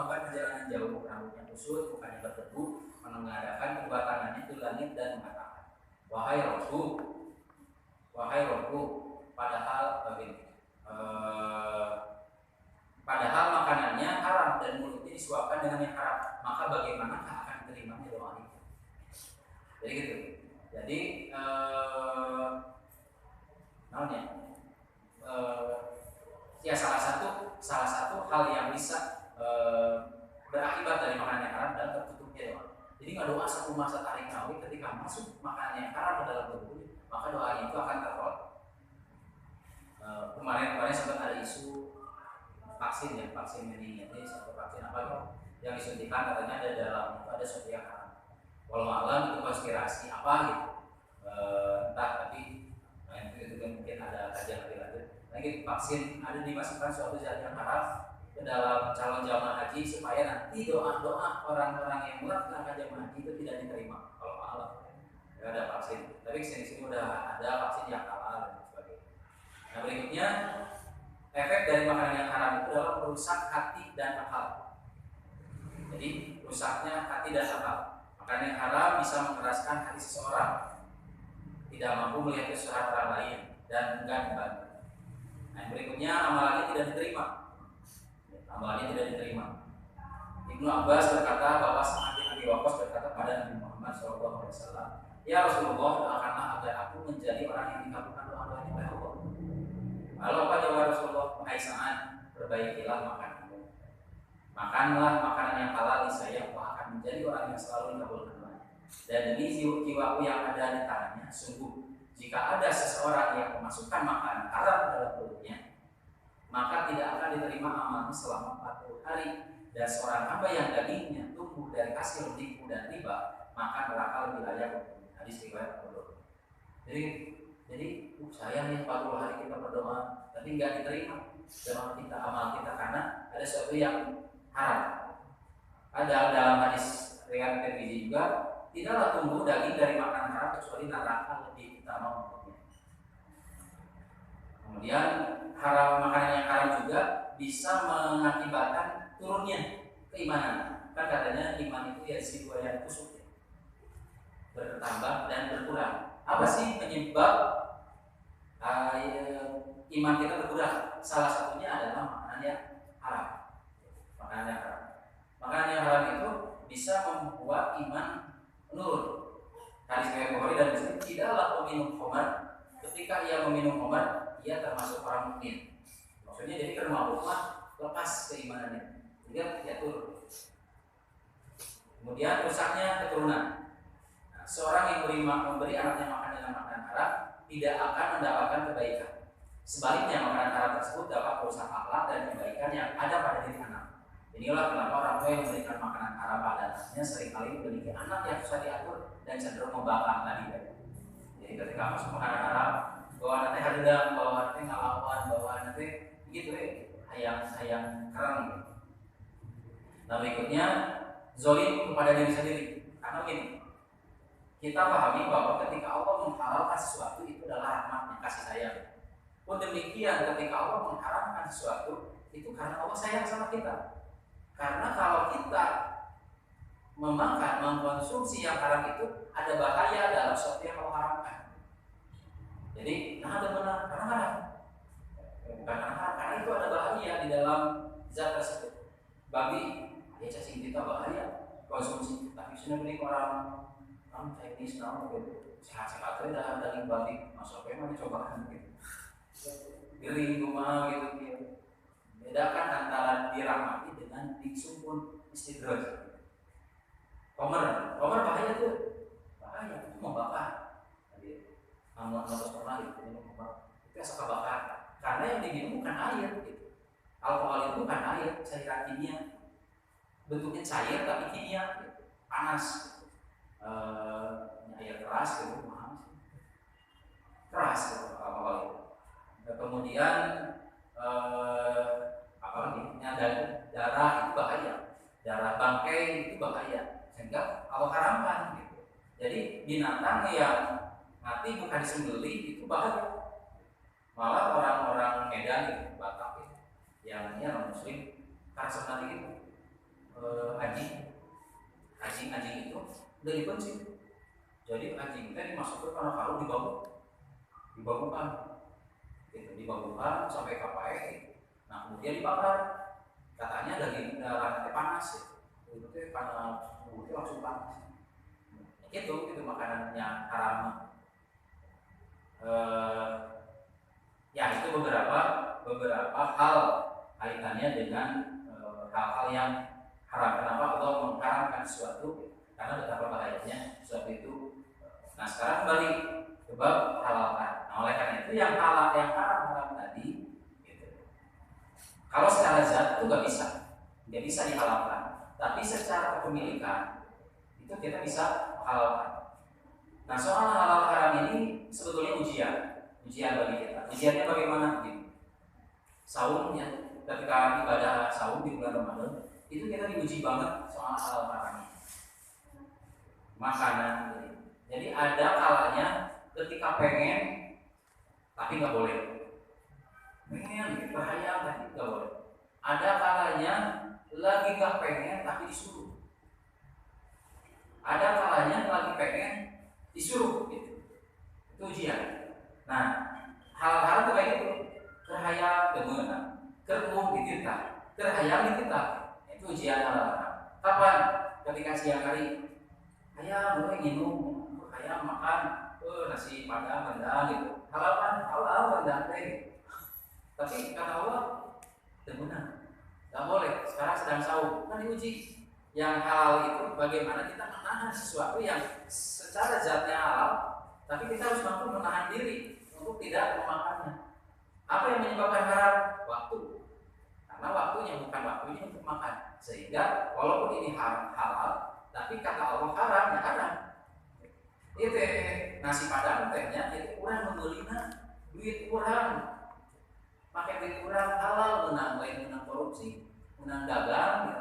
perjalanan jauh, rambutnya kusut, mukanya berdebu, menengadahkan kedua tangannya ke langit dan mengatakan, wahai Robku, padahal padahal makanannya haram dan mulutnya disuapkan dengan yang haram, maka bagaimana akan diterimanya doa itu? Jadi gitu. Jadi ya salah satu hal yang bisa berakibat dari makanan yang haram dan tertutupnya doa. Jadi nggak doa satu masa tarik nawi ketika masuk makanan yang haram ke dalam tubuh, maka doa itu akan tertolak. Kemarin sempat ada isu vaksin meningitis atau vaksin apa gitu yang disuntikan, katanya ada dalam itu ada sesuatu yang haram. Walau alam itu konspirasi apa gitu, entah, tapi itu mungkin ada kajian lebih lanjut. Lagi vaksin ada dimasukkan suatu zat yang haram ke dalam calon jamaah haji supaya nanti doa orang-orang yang melaksanakan jamaah haji itu tidak diterima. Kalau alam ada vaksin, tapi sini udah ada vaksin yang halal dan sebagainya. Nah berikutnya, efek dari makanan yang haram itu adalah merusak hati dan akal. Jadi rusaknya hati dan akal. Makanan yang haram bisa mengeraskan hati seseorang, tidak mampu melihat kesalahan orang lain dan enggan membantu. Nah berikutnya, amalannya tidak diterima. Ibnu Abbas berkata bahwa saat Nabi Waqqas berkata pada Nabi Muhammad SAW, ya Rasulullah, doakanlah agar aku menjadi orang yang dikabulkan doa-doanya oleh Allah. Lalu apa jawab Rasulullah? Wahai Sa'ad, perbaikilah makananmu. Makanlah makanan yang halal, niscaya Allah akan menjadi orang yang selalu dikabulkan doanya. Dan ini jiwaku yang ada di tangannya. Sungguh, jika ada seseorang yang memasukkan makanan haram ke dalam perutnya, maka tidak akan diterima amalnya selama 40 hari. Dan seorang hamba yang dagingnya tumbuh dari hasil tipu dan riba, maka neraka lebih layak. Hadis riwayat Abu Daud. Jadi saya nih 40 hari kita berdoa, tapi nggak diterima amal kita karena ada sesuatu yang haram. Ada dalam hadis riwayat Tirmidzi juga, tidaklah tumbuh daging dari makanan haram kecuali neraka lebih utama untuknya. Kemudian makanan yang haram juga bisa mengakibatkan turunnya keimanan. Kan katanya iman itu ya si dua yang kusuk ya, bertambah dan berkurang. Apa sih penyebab iman kita berkurang? Salah satunya adalah makanan yang haram. Makanan yang haram itu bisa membuat iman menurun. Hadis riwayat Bukhari dan Muslim, tidaklah peminum khamar ketika ia meminum khamar ia termasuk orang mukmin. Maksudnya jadi kermabuklah lepas keimanannya, dia turun. Kemudian rusaknya keturunan. Seorang yang memberi anaknya makan dengan makanan haram tidak akan mendapatkan kebaikan. Sebaliknya, makanan haram tersebut dapat merusak akhlak dan kebaikan yang ada pada diri anak. Inilah kenapa orang tua yang memberikan makanan haram pada anaknya seringkali memiliki anak yang susah diatur dan cenderung membangkang tadi. Jadi ketika masuk makanan haram, bawa nanti hadam, bawa nanti ngelawan, bawa nanti gitu hayang kerang. Nah berikutnya, zolim kepada diri sendiri. Karena begini, kita pahami bahwa ketika Allah menghalalkan sesuatu itu adalah rahmatnya, kasih sayang. Pun demikian ketika Allah mengharamkan sesuatu itu karena Allah sayang sama kita. Karena kalau kita mengkonsumsi yang haram itu ada bahaya dalam sesuatu yang Allah haramkan. Jadi ada benar karena haram. Bukan karena haram, karena itu ada bahaya di dalam zat tersebut. Babi, ya cacing kita bahaya konsumsi. Tapi sebenarnya orang Chinese gitu, sehat-sehat aja dalam daging babi, masuk apa yang dicobakan gitu, gering rumah gitu. Bedakan antara dirahmati dengan disumpun istidraj. Komer bahaya tuh, bahaya itu membakar. Tadi kamu harus pernah gitu minum komer, itu suka bakar. Karena yang diminum bukan air gitu. Alkohol itu bukan air, cairan kimia, bentuknya cair tapi kimia, gitu. Panas. Air keras gitu, mahal sih. Keras gitu alkohol itu. Kemudian apalagi darah itu bahaya, darah bangkai itu bahaya, sehingga Allah haramkan gitu. Jadi binatang yang mati bukan disembelih itu bahaya. Malah orang-orang Medan gitu, Batak gitu, yang non muslim karena seperti itu anjing itu udah dibenci. Jadi anjing itu dimasukkan karena kalau dibabukan gitu, dibabukan sampai kapai. Nah kemudian dibakar, katanya daging darahnya panas ya. Itu panas, itu langsung panas. Gitu makanannya haram. Ya itu beberapa hal kaitannya dengan hal-hal yang haram. Kenapa Allah mengharamkan sesuatu? Karena betapa bahayanya sesuatu itu. Nah sekarang kembali ke bab halalkan. Nah oleh karena itu yang haram tadi gitu. Kalau secara zat itu nggak bisa dihalalkan. Tapi secara kepemilikan itu kita bisa halalkan. Nah soal halal haram ini sebetulnya ujian bagi kita. Ujiannya bagaimana? Saum ya, ketika ibadah saum di bulan Ramadan itu kita diuji banget soal halal haram makanan. Jadi ada kalanya ketika pengen tapi nggak boleh, pengen bahaya tapi nggak boleh. Ada kalanya lagi nggak pengen tapi disuruh. Ada kalanya lagi pengen disuruh gitu. Itu ujian. Nah, hal-hal itu kayak gitu. Kerhayang kemenang, kerumum dititah, kerhayang dititah. Itu ujian hal-hal. Kapan? Ketika siang hari, ayam boleh minum, ayam makan, nasi padang rendang gitu. Halal rendang deh. Tapi kata Allah, kemenang, nggak boleh. Sekarang sedang saum, kan diuji. Yang halal itu bagaimana kita menahan sesuatu yang secara zatnya halal, tapi kita harus mampu menahan diri untuk tidak memakannya. Apa yang menyebabkan haram? Waktu. Karena waktunya bukan waktunya untuk makan. Sehingga walaupun ini halal, tapi kata Allah haram, ya haram. Itu nasi padang tehnya, jadi kurang membelinya, duit kurang, pakai duit kurang halal, menang korupsi, menang dagang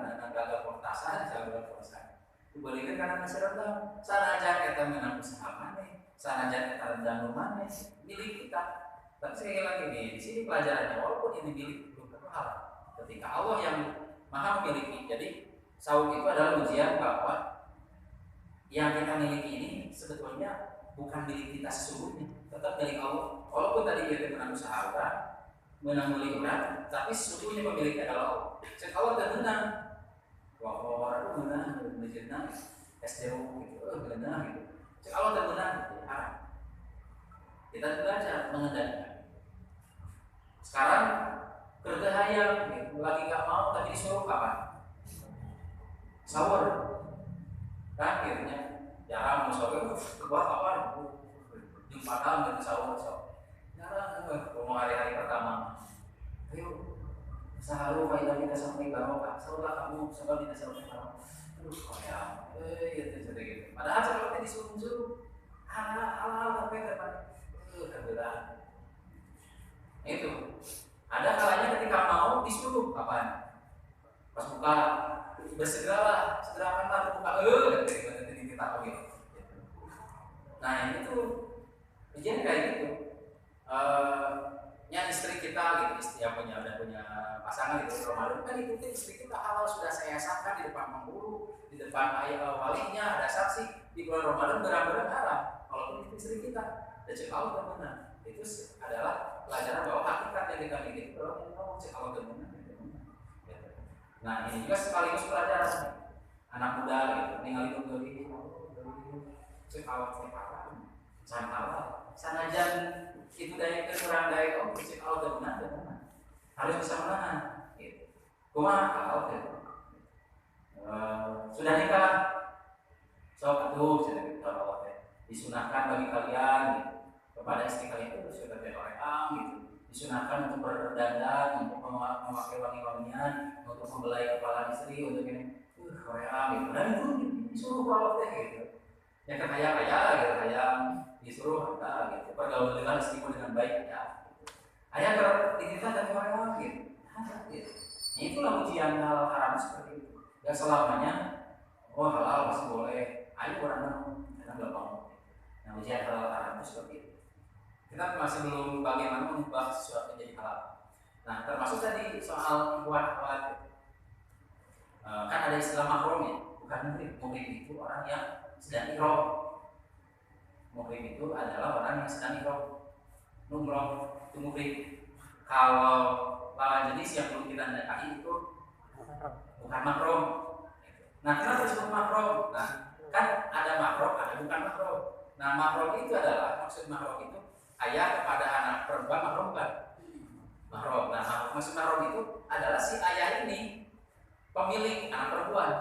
portasan, jalan portasan. Dibelikan karena nasi rendang. Sana aja kita menang usaha mana, sana aja kita rendang rumahnya, milik kita. Tapi sekali lagi nih, di sini pelajarannya walaupun ini milik belum tentu halal. Ketika Allah yang maha memiliki, jadi saum itu adalah ujian bahwa yang kita miliki ini sebetulnya bukan milik kita sesungguhnya, tetap milik Allah. Walaupun tadi kita menang usaha orang, menang beli orang, tapi sesungguhnya pemiliknya adalah Allah. Cek Allah dan menang, wah orang itu menang, menang, SDO gitu, menang gitu. Cek Allah dan menang, haram. Kita belajar mengendalikan. Sekarang bergaya, lagi nggak mau tapi disuruh kapan? Sahur, kan akhirnya jarang sahur. Keluar kapan? Jumatan gitu sahur. Jarang, mau hari-hari pertama. Ayo sahur, kalau kita sampai barokah, sahurlah kamu, sebab tidak sampai barokah. Aduh, kayak, gitu. Padahal seperti disuruh halal tapi terpakai. Kebetulan itu ada kalanya ketika mau disuruh kapan? Pas buka bersegeralah, segerakanlah buka kita begitu. Nah ini tuh ujian kayak gitu. Yang istri kita gitu, yang punya pasangan gitu, Ramadan kan itu istri kita halal sudah saya sangka di depan penghulu, di depan ayah walinya ada saksi di bulan Ramadan berang-berang haram. Kalau itu istri kita dan cek Allah teman-teman, itu adalah pelajaran bahwa hakikat yang kita miliki kalau cek Allah teman-teman. Nah ini juga sekaligus pelajaran anak muda gitu, ningali dulu cek Allah santalah, sanajan itu daya kurang daya cek Allah teman-teman harus bisa menahan. Gitu. Kumaha kalau sudah nikah, sok atuh cerita Allah disunahkan bagi kalian gitu. Kepada istri kalian itu sudah orang gitu, disunahkan untuk berdandan, untuk memakai wangi-wangian, untuk membelai kepala istri, untuk ini korea gitu. Dan itu disuruh kalau gitu. Yang kaya gitu, yang disuruh gitu. Pergaulan dengan istrimu dengan baik ya. Ayah beritikat dan korea gitu. Gitu. Itulah ujian hal haram seperti itu. Dan selamanya halal masih boleh. Ayo orang nggak mau. Nah ujian hal haram itu seperti itu. Kita masih belum bagaimana mengubah sesuatu menjadi halal. Nah termasuk tadi soal buat kan ada istilah mahram ya, bukan muhrim. Muhrim itu orang yang sedang ihram. Muhrim itu adalah orang yang sedang ihram. Numroh itu muhrim. Kalau lawan jenis yang belum kita nikahi itu bukan mahram. Nah, kenapa disebut mahram? Nah, kan ada mahram, ada bukan mahram. Nah, mahram itu adalah, maksud mahram itu ayah kepada anak perempuan mahram kan? Mahram. Nah, maksud mahram itu adalah si ayah ini pemilik anak perempuan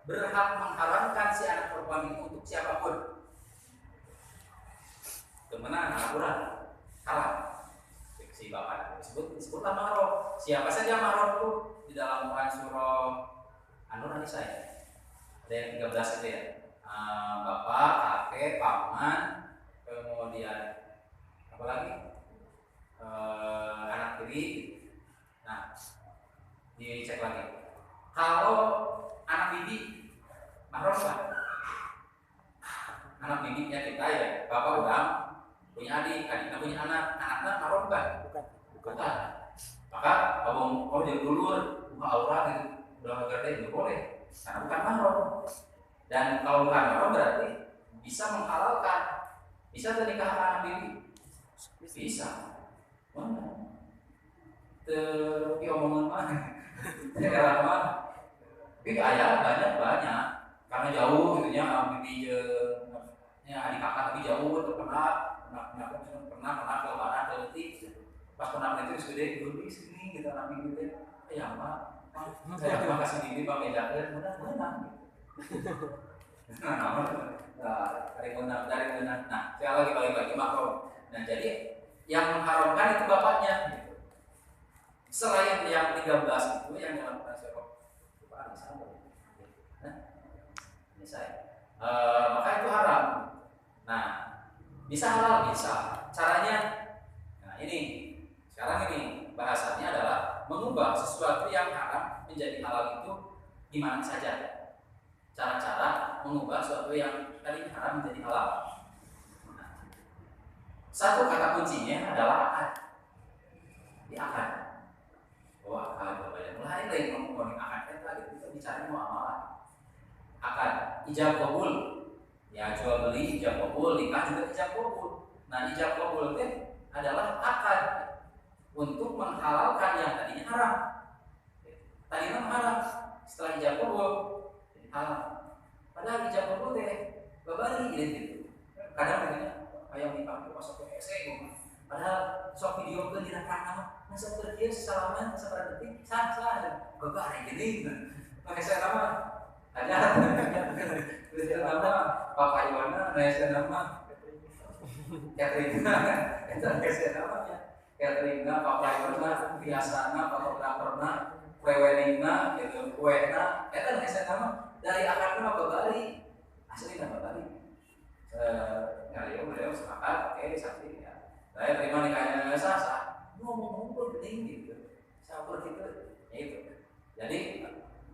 berhak mengharamkan si anak perempuan itu untuk siapapun. Temenan anak kurang haram. Si bapak disebutlah mahram. Siapa saja mahram itu di dalam Quran surah An-Nur An-Nisa ya. Ada yang 13 itu ya. Bapak, kakek, paman, kemudian apa lagi? Anak tiri. Nah, dicek lagi. Kalau anak bibi mahram kan? Anak bibiknya kita ya, bapak udah punya adik, adiknya punya anak, anaknya mahram kan? Bukan. Maka kalau jadi dulur, buka aurat itu udah gede itu boleh, karena bukan mahram. Dan kalau bukan mahram berarti bisa menghalalkan, bisa menikah anak bibi, bisa. Mana? Tapi omongan mana? Daerah mana? Tapi ayah banyak karena jauh gitu ya, bibi ya adik kakak tapi jauh pernah kelebaran keleti pas pernah itu gede dulu sini kita nabi gitu ya mak saya terima kasih bibi pakai jaket mana dari benar nah saya lagi balik makro. Nah jadi yang mengharamkan itu bapaknya gitu. Selain yang 13 itu yang dalam Quran ini saya maka itu haram. Nah, bisa halal bisa. Caranya, nah ini sekarang ini bahasannya adalah mengubah sesuatu yang haram menjadi halal itu di mana saja. Cara-cara mengubah sesuatu yang tadi haram menjadi halal. Nah, satu kata kuncinya adalah akad. Di akad. Oh akad berbeda. Mulai ngomongin akad kan tadi kita bicara muamalah. Akad ijab qabul, ya jual beli ijab qabul, nikah juga ijab qabul. Nah ijab qabul itu adalah akad untuk menghalalkan yang tadinya haram. Tadinya haram, setelah ijab qabul jadi halal. Padahal ijab qabul babari gitu. Kadang katanya ayam nikah itu masuk ke SE padahal sok video kan direkam nama masa kerja salaman seberapa detik sah babari gini. Pakai saya nama ada tulisan nama Pak Iwana, tulisan nama Katrina, itu tulisan namanya Katrina, Pak Iwana, biasana, fotograferna, preweningna, gitu, kuena, itu tulisan nama dari akar nama babari, asli nama babari. Beliau sepakat, oke sakti ya. Saya terima nikahnya sah, ngomong-ngomong penting gitu, sabar gitu, ya itu. Jadi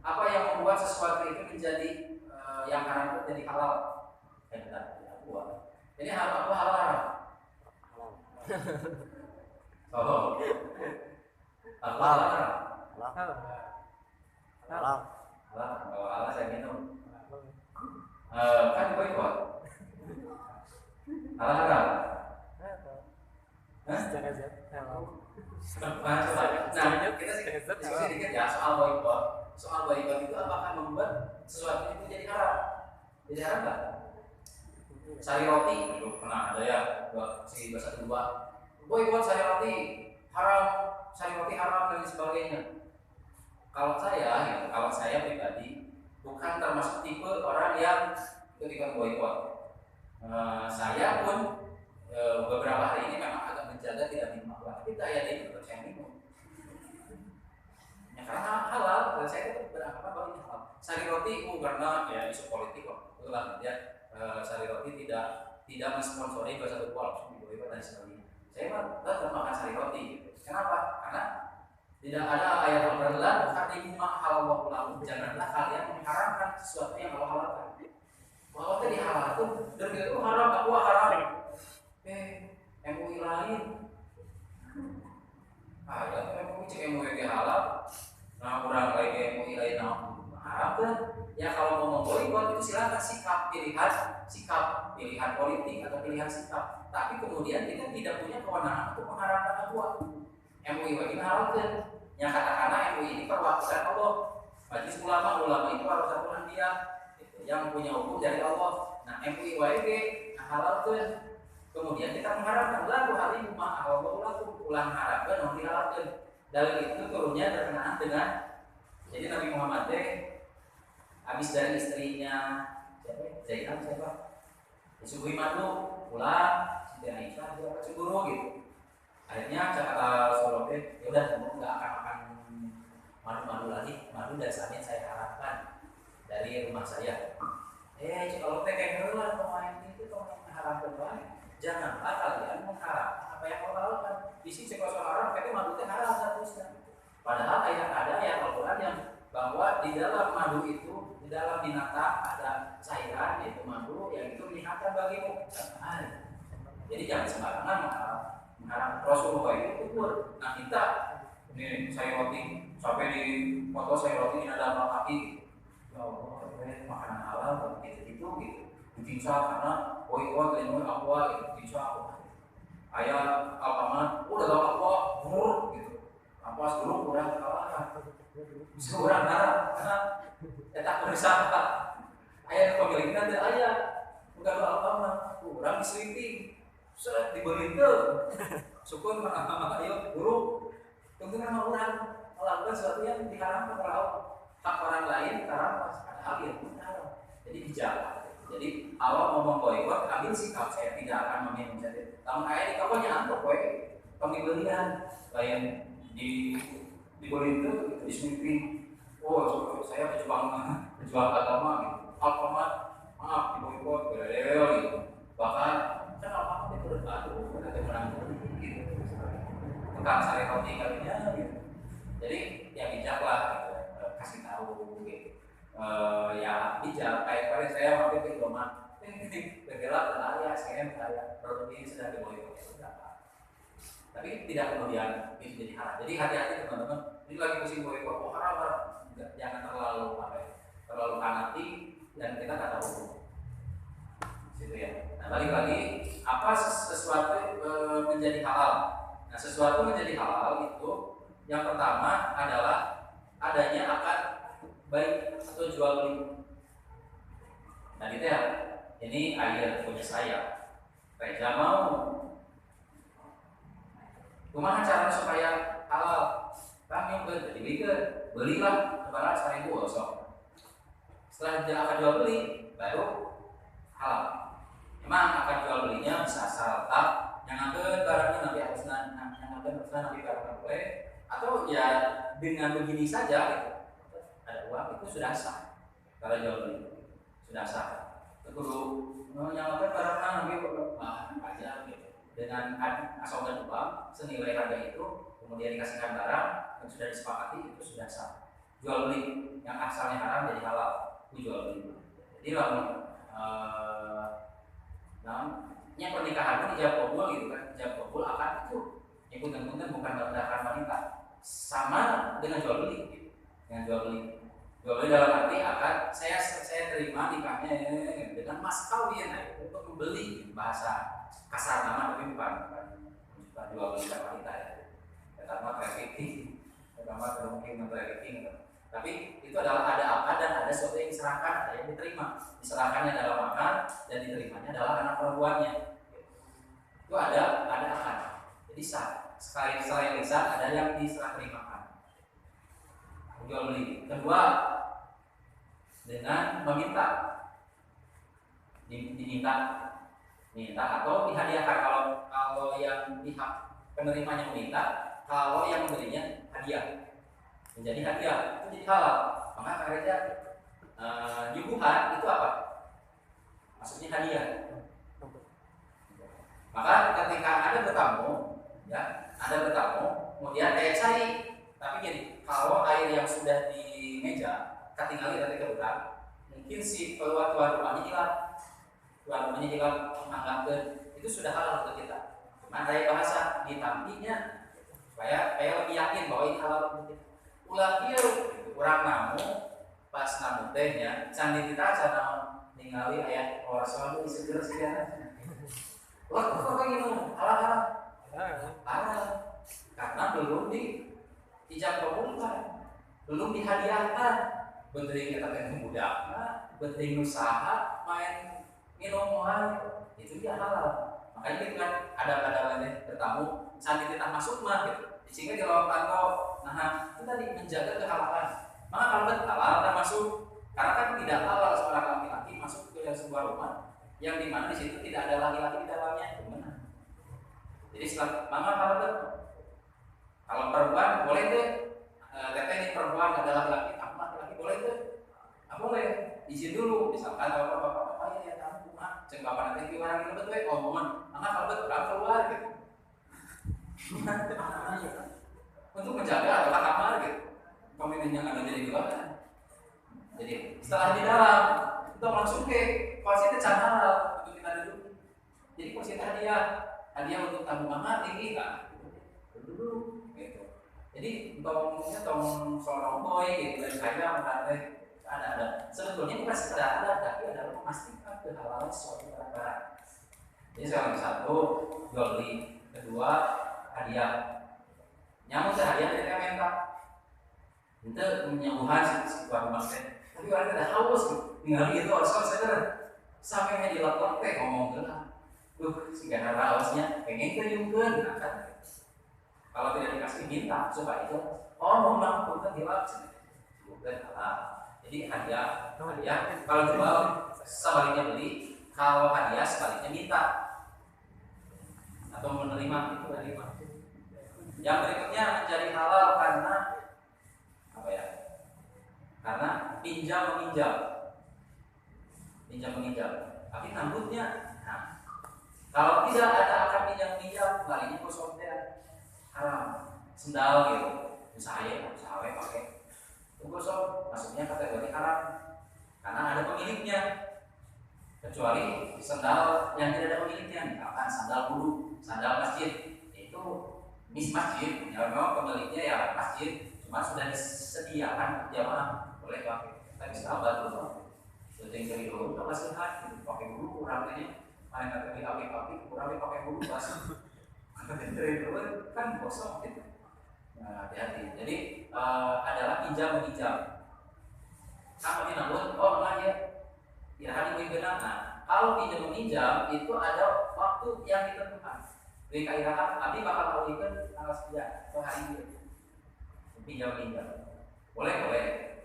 apa yang membuat sesuatu itu menjadi yang haram itu jadi halal? Ini halal apa haram? Oh, halal. Kalau halal saya minum. Kan boykot. Halal haram. Nah, kita diskusi dikit ya soal boykot. Soal boykot itu apakah membuat sesuatu itu jadi haram? Jadi haram nggak? Sari roti itu pernah ada ya si bahasa kedua boykot sari roti haram dan sebagainya. Kalau saya pribadi bukan termasuk tipe orang yang ketika boykot. Saya pun beberapa hari ini memang agak menjaga tidak minum alkohol, tapi daya itu tetap saya minum. Ya, karena halal, dan saya itu beranggapan bahwa ini halal. Sari roti karena ya isu politik kok, itulah ya. Sari roti tidak mensponsori bahasa langsung diboykot dan sebagainya. Saya mah tetap makan sari roti. Gitu. Kenapa? Karena tidak ada ayat Al-Qur'an "Hadimu ma halallahu lakum." Janganlah kalian mengharamkan sesuatu yang Allah halalkan. Bahwa tadi halal itu dan itu haram, aku haram. MUI lain. Ya MUI cek MUI halal. Nah kurang lagi MUI lain mengharapkan. Ya kalau mau memboikot itu silakan pilihan politik atau pilihan sikap. Tapi kemudian kita tidak punya kewenangan untuk mengharapkan apa. MUI wajib mengharapkan. Yang katakanlah MUI ini perwakilan Allah. Majelis ulama itu harus satuan dia. Yang punya hukum dari Allah. Nah MUI wajib mengharapkan. Kemudian kita mengharapkan lalu hari rumah Allah ulang harapkan non diharapkan. Dalil itu turunnya berkenaan dengan jadi Nabi Muhammad habis dari istrinya Zainab siapa? Disuguhi madu pulang Siti Aisyah dia cemburu gitu. Akhirnya kata Rasulullah ya udah kamu nggak akan makan madu lagi. Madu dasarnya saya harapkan dari rumah saya. Kalau kayak heula pemain itu pemain harapkan banget. Janganlah kalian mengharapkan apa yang Allah lakukan. Di sini kalau haram, kita madu itu haram statusnya. Padahal ada ayat Al-Quran yang bahwa di dalam madu itu, di dalam binatang ada cairan yaitu madu yang itu menyehatkan bagimu. Jadi jangan sembarangan mengharap Rasulullah itu ukur. Nah kita ini saya roti sampai di foto saya roti ini ada kaki. Ya Allah, makanan halal gitu. Bisa karena boikot lindungi aqua itu bisa ayat Alfamart udah gak aqua gitu apa dulu kurang kalah bisa kurang karena tak bersama ayat pemilikan ada ayat udah gak Alfamart kurang diseliti sudah diberi itu syukur mana ayo guru tentu kan orang melakukan sesuatu yang diharamkan oleh hak orang lain karena padahal yang benar jadi dijaga. Jadi awal ngomong boikot, ambil sikap saya tidak akan meminum jadi. Tahun ayat itu pokoknya antuk pembelian lain dibeli itu dismipi. Oh saya berjuang agama gitu. Alfamart maaf diboikot gitu. Bahkan kan Alfamart itu berbadu ada menang gitu. Tukang sari roti kalinya gitu. Jadi ya bijaklah gitu. Kasih tahu gitu. Ya bijak kayak kemarin saya waktu ke Indomaret bergerak dan saya produk ini sudah diboikot tapi tidak kemudian itu jadi haram. Jadi hati-hati teman-teman, ini lagi musim boikot haram jangan terlalu fanatik dan kita tak tahu situ ya. Nah balik lagi apa sesuatu menjadi halal. Nah sesuatu menjadi halal itu yang pertama adalah adanya akan baik atau jual beli. Nah gitu ya. Ini air punya saya. Reja mau. Kumaha cara supaya halal? Kami belilah barang 1.000 osok. Setelah dia akan jual beli, baru halal. Memang akan jual belinya bisa asal tak yang ada barangnya nanti harusnya nanti barang boleh atau ya dengan begini saja gitu. Ada uang itu sudah sah kalau jual beli sudah sah. Kudu menyalakan barang nanti aja gitu. Dengan asal dan uang senilai harga itu kemudian dikasihkan barang yang sudah disepakati itu sudah sah. Jual beli yang asalnya haram jadi halal itu jual beli. Jadi yang pernikahan pun ijab kabul gitu kan, ijab kabul akan itu ikut-ikutan bukan berdasarkan wanita sama dengan jual beli gitu. Dengan jual beli dalam arti akan saya terima nikahnya dengan mas kawin untuk membeli bahasa kasar nama tapi bukan jual beli wanita ya. Pertama trafficking, pertama mungkin trafficking. Tapi itu adalah ada akad dan ada sesuatu yang diserahkan, ada yang diterima. Diserahkannya adalah akad dan diterimanya adalah anak perempuannya. Itu ada akad. Jadi selain lisan ada yang diserah terimakan. Jual beli. Kedua dengan meminta, diminta atau dihadiahkan. Kalau yang pihak penerimanya meminta, kalau yang memberinya hadiah, menjadi hadiah itu jadi halal. Maka karena nyuguhan itu apa? Maksudnya hadiah. Maka ketika ada bertamu, kemudian cari, tapi gini, kalau air yang sudah di meja ketinggalan dari kebetulan, mungkin si tuan rumahnya hilang, menganggapkan itu sudah halal untuk kita. Cuma dari bahasa ditampinya supaya lebih yakin bahwa ini halal untuk kita. Ulah kieu kurang namu pas namun tehnya candi kita cara ningali ayat Rasul itu segera sekian. Wah, kok kayak gitu? Halal. Karena belum ijab kabulkan, belum dihadiahkan. Bentering kita teh budak, bentering usaha, main minum itu dia halal. Makanya gitu kan ada bertamu candi kita masuk mah gitu. Sehingga di ruang tamu, nah itu tadi menjaga kehalalan. Maka kalau halal dan masuk, karena kan tidak halal seorang laki-laki masuk ke sebuah rumah yang dimana di situ tidak ada laki-laki di dalamnya, gimana? Jadi setelah maka kalau perempuan boleh tuh, teteh ini perempuan ada laki-laki, aku laki-laki boleh tuh, aku boleh izin dulu, misalkan kalau bapak ya kamu mah, cek bapak nanti gimana gitu betul ya, omongan, maka kalau betul keluar gitu. Untuk menjaga adalah kamar gitu. Komitmen yang ada jadi dua kan. Jadi setelah di dalam kita langsung ke kursi itu halal untuk kita duduk. Jadi kursi hadiah untuk tamu mama tinggi kan. Dulu gitu. Jadi ngomongnya tong seorang boy gitu dan saya mengenai ada. Sebetulnya bukan sekedar ada, tapi adalah memastikan kehalalan suatu barang. Jadi salah satu jual beli, kedua hadiah. Nyamuk hadiah dari minta. Itu penyembuhan sebuah rumah teh. Tapi orang tidak haus, tinggal itu harus sadar. Sampai di laptop teh ngomong gelah. Si gana hausnya pengen keriungkeun kan. Kalau tidak dikasih minta supaya itu mau bukan hilap. Bukan halal. Jadi hadiah. Kalau jual sebaliknya beli, kalau hadiah sebaliknya minta atau menerima itu dari mana? Yang berikutnya menjadi halal karena apa ya? Karena pinjam meminjam. Tapi rambutnya, nah, kalau tidak ada akad pinjam kalinya kosong haram. Sendal gitu, saya pakai. Itu kosong, masuknya kategori haram. Karena ada pemiliknya. Kecuali sandal yang tidak ada pemiliknya, misalkan sandal bulu, sandal masjid, itu masjid, ya memang pemiliknya ya masjid, cuma sudah disediakan jamaah boleh pakai. Tapi sahabat dulu, syuting dari dulu, kalau sehat, pakai bulu kurangnya, main kata api kurangnya pakai bulu pas, dari dulu kan kosong gitu. Nah, hati-hati. Jadi adalah pinjam meminjam. Sama namun, ya hari benar. Nah, kalau pinjam meminjam itu ada waktu yang ditentukan. Dikairakan, nanti bakal tahu itu tanggal sekian atau hari ini. Pinjam meminjam. Boleh.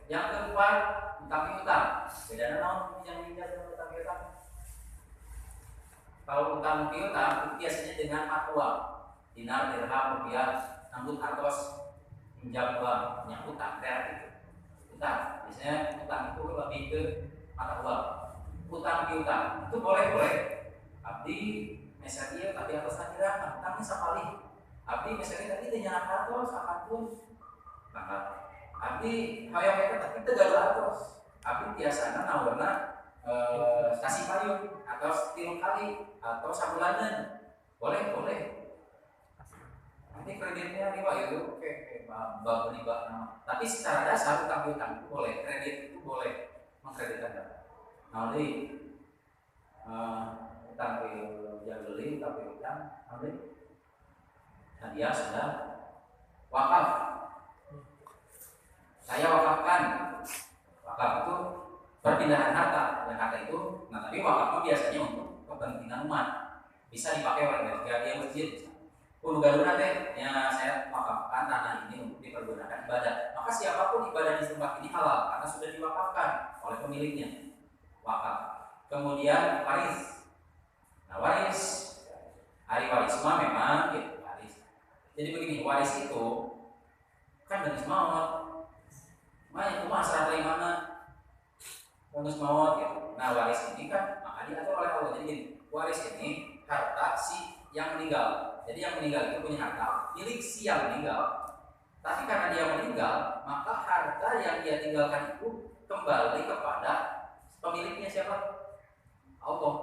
Yang keempat, utang piutang. Beda naon pinjam meminjam dengan utang piutang. Kalau utang piutang itu biasanya dengan mata uang, dinar, dirham, rupiah, nambut artos, pinjam uang, yang utang gitu. Utang, biasanya utang itu lebih ke mata uang. Utang piutang itu boleh. Abdi misalnya tapi atas akhirat utangnya sekali. Abdi misalnya tadi tanya atas apapun. Nah, abdi hayang itu tapi tegal atas. Abdi biasanya nawarna kasih payung atau 3 kali atau sabulanan. Boleh. Nanti kreditnya riba itu kayak bab riba nama. Tapi secara dasar utang piutang itu boleh, kredit itu boleh mengkreditkan dana. Nah, jadi utang jual beli, utang piutang, hadiah sudah wakaf. Saya wakafkan. Wakaf itu perpindahan harta, dan harta itu, nah tapi wakaf biasanya untuk kepentingan umat, bisa dipakai oleh gereja masjid. Garuda teh, ya saya wakafkan tanah ini untuk dipergunakan ibadah. Maka siapapun ibadah di tempat ini halal karena sudah diwakafkan oleh pemiliknya. Wakaf. Kemudian waris. Nah, waris. Hari waris mah memang gitu, waris. Jadi begini, waris itu kan bonus maut. Itu masalah dari mana? Bonus maut gitu. Nah, waris ini kan maka diatur oleh Allah. Jadi gini, waris ini harta si yang meninggal. Jadi yang meninggal itu punya harta milik si yang meninggal. Tapi karena dia meninggal, maka harta yang dia tinggalkan itu kembali kepada pemiliknya siapa? Allah.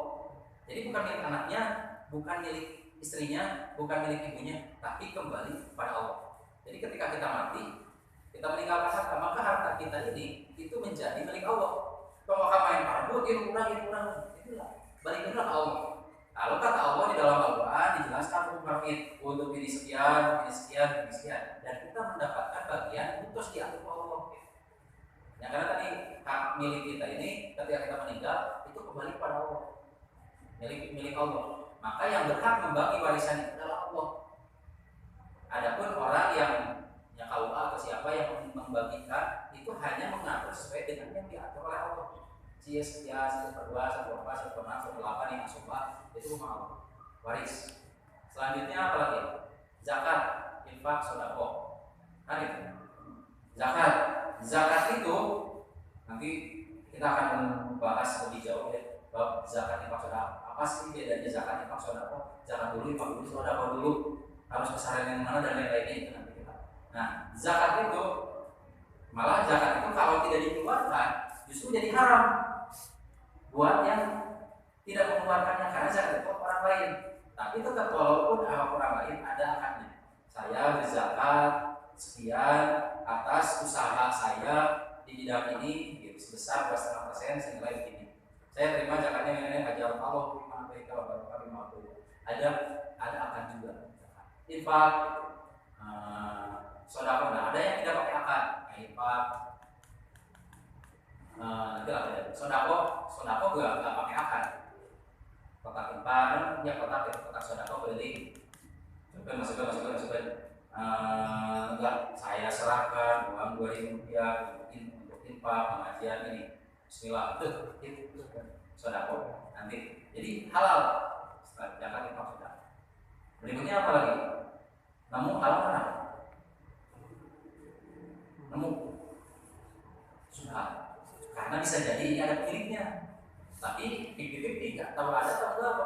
Jadi bukan milik anaknya, bukan milik istrinya, bukan milik ibunya, tapi kembali kepada Allah. Jadi ketika kita mati, kita meninggalkan harta, maka harta kita ini itu menjadi milik Allah. Kalau maka main parbu, kurang, itulah baliklah ke Allah. Kalau kata Allah di dalam Al-Quran dijelaskan untuk ini sekian, dan kita mendapatkan bagian khusus diatur Allah. Ya, karena tadi hak milik kita ini ketika kita meninggal itu kembali pada Allah, milik Allah. Maka yang berhak membagi warisan itu adalah Allah. Adapun orang yang KUA atau siapa yang membagikan itu hanya mengatur sesuai dengan yang diatur oleh Allah. Sia sekian, 1/2, 1/4, 1/6, 1/8 yang asumah itu mau waris. Selanjutnya apa lagi? Zakat, infak, sedekah. Kan itu. Zakat itu nanti kita akan membahas lebih jauh ya bab zakat, infak, sedekah. Apa sih bedanya zakat, infak, sedekah? Zakat dulu, infak dulu, sedekah dulu. Harus kesalahan yang mana dan lain-lainnya itu nanti kita. Nah, zakat itu malah zakat itu kalau tidak dikeluarkan justru jadi haram buat yang tidak mengeluarkannya, karena zakat itu orang lain. Tapi tetap walaupun orang lain ada akadnya. Saya berzakat sekian atas usaha saya di bidang ini gitu, sebesar 2,5% senilai begini. Saya terima zakatnya ini ajar Allah bima baika wa baraka bima tu. Ada akad juga. Infak, sedekah, ada yang tidak pakai akad, infak. Itu apa ya? Sedekah juga nggak pakai akad. Kotak infak, ya kotak sedekah beli. Masukkan. Enggak, saya serahkan uang 2.000 rupiah untuk infak pengajian ini. Bismillah, itu sedekah. Nanti jadi halal setelah zakat, infak, sedekah. Berikutnya apa lagi? Nemu halal mana? Nemu sudah. Karena bisa jadi ini ada pemiliknya, tapi 50-50 nggak tahu ada atau enggak.